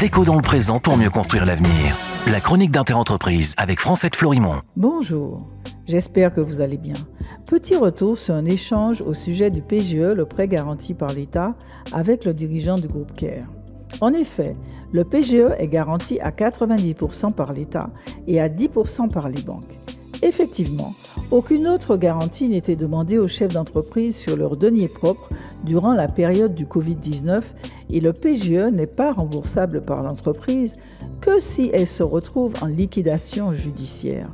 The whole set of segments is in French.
Déco dans le présent pour mieux construire l'avenir. La chronique d'Interentreprise avec Francette Florimond. Bonjour, j'espère que vous allez bien. Petit retour sur un échange au sujet du PGE, le prêt garanti par l'État, avec le dirigeant du groupe CARE. En effet, le PGE est garanti à 90% par l'État et à 10% par les banques. Effectivement, aucune autre garantie n'était demandée aux chefs d'entreprise sur leurs deniers propres durant la période du Covid-19 et le PGE n'est pas remboursable par l'entreprise que si elle se retrouve en liquidation judiciaire.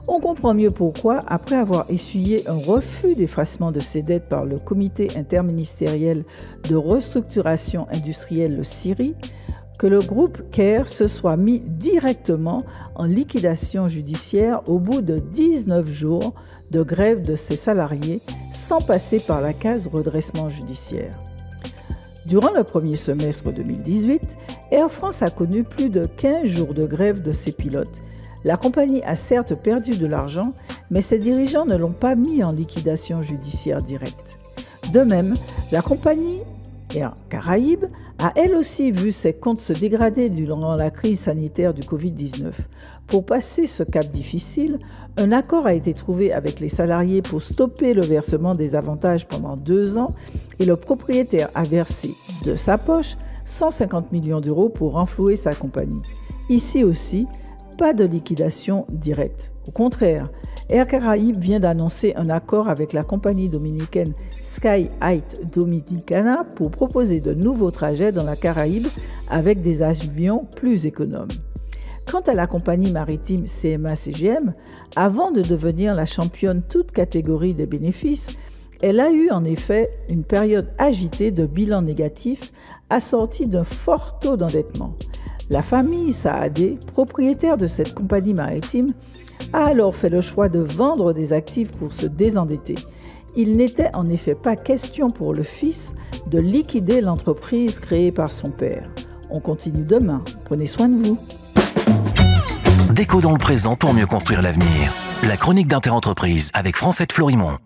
On comprend mieux pourquoi, après avoir essuyé un refus d'effacement de ses dettes par le Comité interministériel de restructuration industrielle, le CIRI, que le groupe CARE se soit mis directement en liquidation judiciaire au bout de 19 jours de grève de ses salariés sans passer par la case redressement judiciaire. Durant le premier semestre 2018, Air France a connu plus de 15 jours de grève de ses pilotes. La compagnie a certes perdu de l'argent, mais ses dirigeants ne l'ont pas mis en liquidation judiciaire directe. De même, la compagnie Air Caraïbes a elle aussi vu ses comptes se dégrader durant la crise sanitaire du Covid-19. Pour passer ce cap difficile, un accord a été trouvé avec les salariés pour stopper le versement des avantages pendant 2 ans et le propriétaire a versé de sa poche 150 millions d'euros pour renflouer sa compagnie. Ici aussi, pas de liquidation directe. Au contraire, Air Caraïbes vient d'annoncer un accord avec la compagnie dominicaine Sky Height Dominicana pour proposer de nouveaux trajets dans la Caraïbe avec des avions plus économes. Quant à la compagnie maritime CMA-CGM, avant de devenir la championne toute catégorie des bénéfices, elle a eu en effet une période agitée de bilan négatif assortie d'un fort taux d'endettement. La famille Saadé, propriétaire de cette compagnie maritime, a alors fait le choix de vendre des actifs pour se désendetter. Il n'était en effet pas question pour le fils de liquider l'entreprise créée par son père. On continue demain. Prenez soin de vous. Déco dans le présent pour mieux construire l'avenir. La chronique d'Interentreprise avec Francette Florimond.